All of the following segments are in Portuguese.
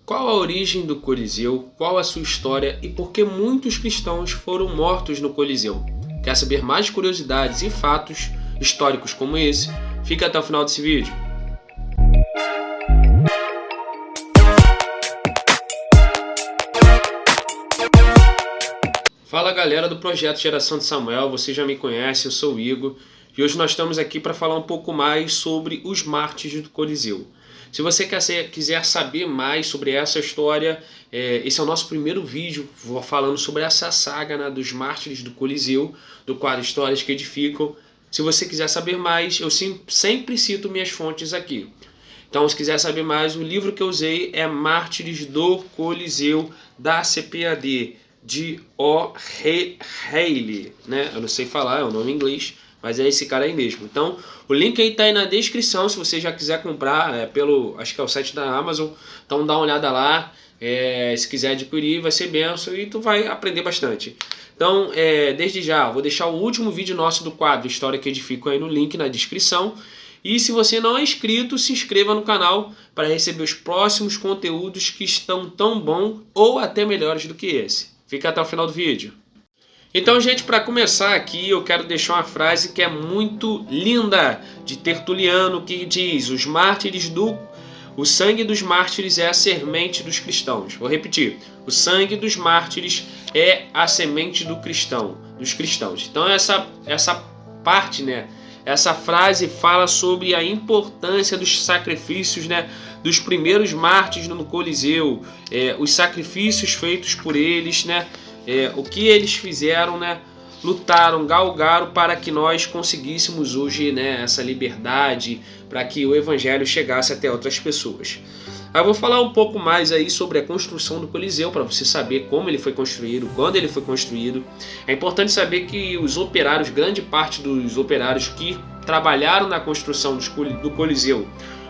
Qual a origem do Coliseu, qual a sua história e por que muitos cristãos foram mortos no Coliseu? Quer saber mais curiosidades e fatos históricos como esse? Fica até o final desse vídeo. Fala galera do Projeto Geração de Samuel, você já me conhece, eu sou o Igor e hoje nós estamos aqui para falar um pouco mais sobre os mártires do Coliseu. Se você quiser saber mais sobre essa história, esse é o nosso primeiro vídeo falando sobre essa saga, né, dos mártires do Coliseu, do quadro Histórias que Edificam. Se você quiser saber mais, eu sempre cito minhas fontes aqui. Então, se quiser saber mais, o livro que eu usei é Mártires do Coliseu, da CPAD, de O. Reilly, né? Eu não sei falar, é o nome em inglês, mas é esse cara aí mesmo. Então, o link aí tá aí na descrição, se você já quiser comprar, acho que é o site da Amazon. Então, dá uma olhada lá, se quiser adquirir, vai ser benção e tu vai aprender bastante. Então, desde já, vou deixar o último vídeo nosso do quadro História que Edifico aí no link na descrição. E se você não é inscrito, se inscreva no canal para receber os próximos conteúdos que estão tão bons ou até melhores do que esse. Fica até o final do vídeo. Então, gente, para começar aqui, eu quero deixar uma frase que é muito linda, de Tertuliano, que diz: o sangue dos mártires é a semente dos cristãos. Vou repetir: o sangue dos mártires é a semente dos cristãos. Então, essa parte, né? Essa frase fala sobre a importância dos sacrifícios, né, dos primeiros mártires no Coliseu, os sacrifícios feitos por eles, né, o que eles fizeram, né, lutaram, galgaram para que nós conseguíssemos hoje, né, essa liberdade, para que o Evangelho chegasse até outras pessoas. Eu vou falar um pouco mais aí sobre a construção do Coliseu, para você saber como ele foi construído, quando ele foi construído. É importante saber que os operários, grande parte dos operários que trabalharam na construção do Coliseu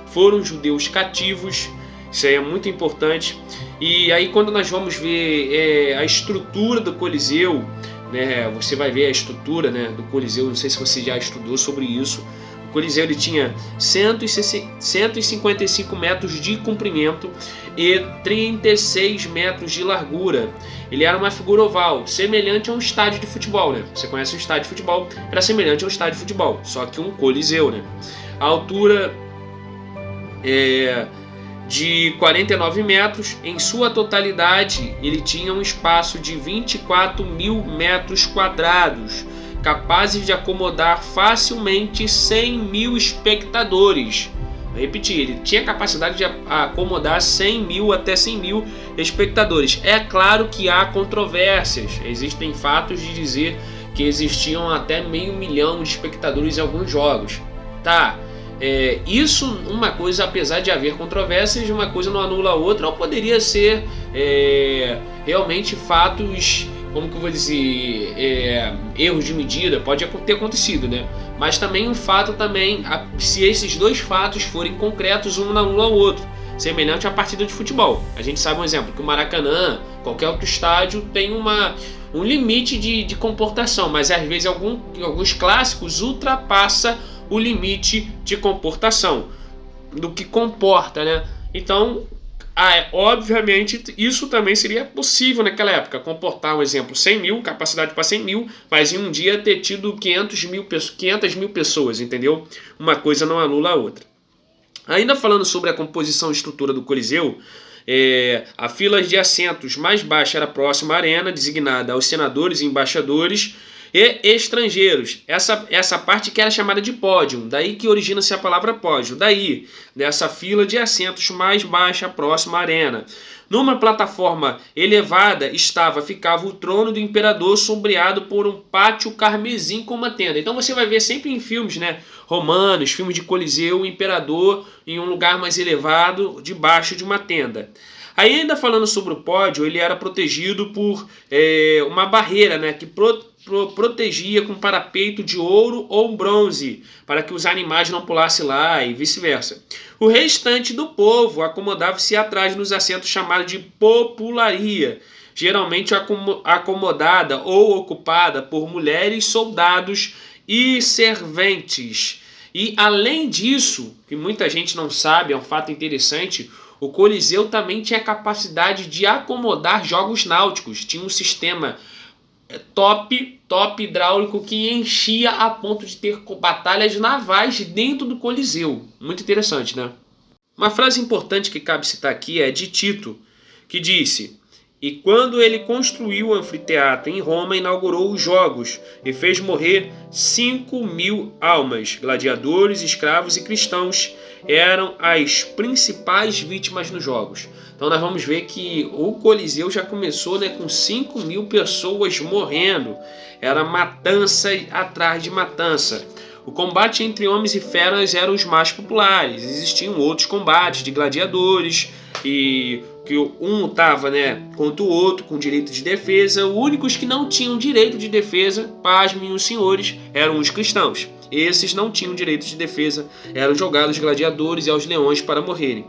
foram judeus cativos. Isso aí é muito importante. E aí quando nós vamos ver a estrutura do Coliseu, né, você vai ver a estrutura, né, do Coliseu, não sei se você já estudou sobre isso. O Coliseu ele tinha 155 metros de comprimento e 36 metros de largura. Ele era uma figura oval, semelhante a um estádio de futebol, né? Você conhece um estádio de futebol? Era semelhante a um estádio de futebol, só que um Coliseu, né? A altura de 49 metros, em sua totalidade, ele tinha um espaço de 24 mil metros quadrados, capazes de acomodar facilmente 100 mil espectadores. Vou repetir, ele tinha capacidade de acomodar 100 mil até 100 mil espectadores. É claro que há controvérsias, existem fatos de dizer que existiam até 500 mil de espectadores em alguns jogos. Tá, isso, uma coisa, apesar de haver controvérsias, uma coisa não anula a outra, ou poderia ser realmente fatos, como que eu vou dizer, erros de medida, pode ter acontecido, né? Mas também um fato também, se esses dois fatos forem concretos, um não anula o outro, semelhante à partida de futebol. A gente sabe um exemplo, que o Maracanã, qualquer outro estádio, tem um limite de comportação, mas às vezes alguns clássicos ultrapassa o limite de comportação, do que comporta, né? Então, obviamente, isso também seria possível naquela época, comportar, um exemplo, 100 mil, capacidade para 100 mil, mas em um dia ter tido 500 mil pessoas, entendeu? Uma coisa não anula a outra. Ainda falando sobre a composição e estrutura do Coliseu, a fila de assentos mais baixa era próxima à arena, designada aos senadores e embaixadores e estrangeiros. Essa parte que era chamada de pódio, daí que origina-se a palavra pódio. Daí, nessa fila de assentos mais baixa, próxima à arena. Numa plataforma elevada ficava o trono do imperador, sombreado por um pátio carmesim com uma tenda. Então você vai ver sempre em filmes, né, romanos, filmes de Coliseu, o imperador em um lugar mais elevado, debaixo de uma tenda. Aí, ainda falando sobre o pódio, ele era protegido por uma barreira, né, que protegia com parapeito de ouro ou bronze, para que os animais não pulassem lá e vice-versa. O restante do povo acomodava-se atrás nos assentos chamados de popularia, geralmente acomodada ou ocupada por mulheres, soldados e serventes. E além disso, que muita gente não sabe, é um fato interessante, O Coliseu também tinha capacidade de acomodar jogos náuticos. Tinha um sistema top hidráulico que enchia a ponto de ter batalhas navais dentro do Coliseu. Muito interessante, né? Uma frase importante que cabe citar aqui é de Tito, que disse: "E quando ele construiu o anfiteatro em Roma, inaugurou os jogos e fez morrer 5.000 almas, gladiadores, escravos e cristãos eram as principais vítimas nos jogos." Então nós vamos ver que o Coliseu já começou, né, com 5.000 pessoas morrendo. Era matança atrás de matança. O combate entre homens e feras eram os mais populares. Existiam outros combates de gladiadores e que um estava, né, contra o outro com direito de defesa. Os únicos que não tinham direito de defesa, pasmem os senhores, eram os cristãos. Esses não tinham direito de defesa, eram jogados aos gladiadores e aos leões para morrerem.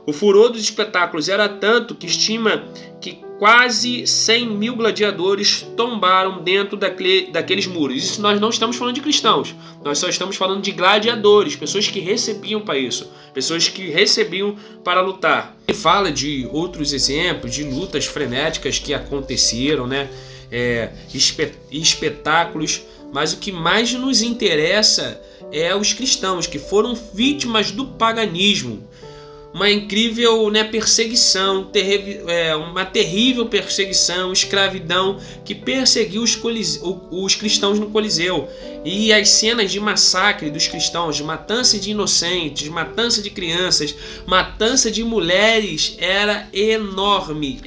O furor dos espetáculos era tanto que estima que quase 100.000 gladiadores tombaram dentro daqueles muros. Isso nós não estamos falando de cristãos, nós só estamos falando de gladiadores, pessoas que recebiam para isso, pessoas que recebiam para lutar. Ele fala de outros exemplos de lutas frenéticas que aconteceram, né? Espetáculos, mas o que mais nos interessa é os cristãos que foram vítimas do paganismo. Uma incrível, né, perseguição, uma terrível perseguição, escravidão que perseguiu os cristãos no Coliseu. E as cenas de massacre dos cristãos, de matança de inocentes, matança de crianças, matança de mulheres, era enorme,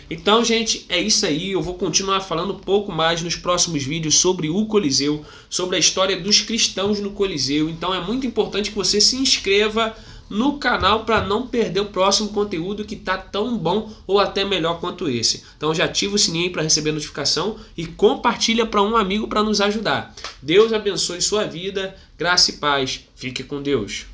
Então, gente, é isso aí. Eu vou continuar falando um pouco mais nos próximos vídeos sobre o Coliseu, sobre a história dos cristãos no Coliseu. Então é muito importante que você se inscreva no canal para não perder o próximo conteúdo que tá tão bom ou até melhor quanto esse. Então já ativa o sininho para receber notificação e compartilha para um amigo para nos ajudar. Deus abençoe sua vida, graça e paz. Fique com Deus.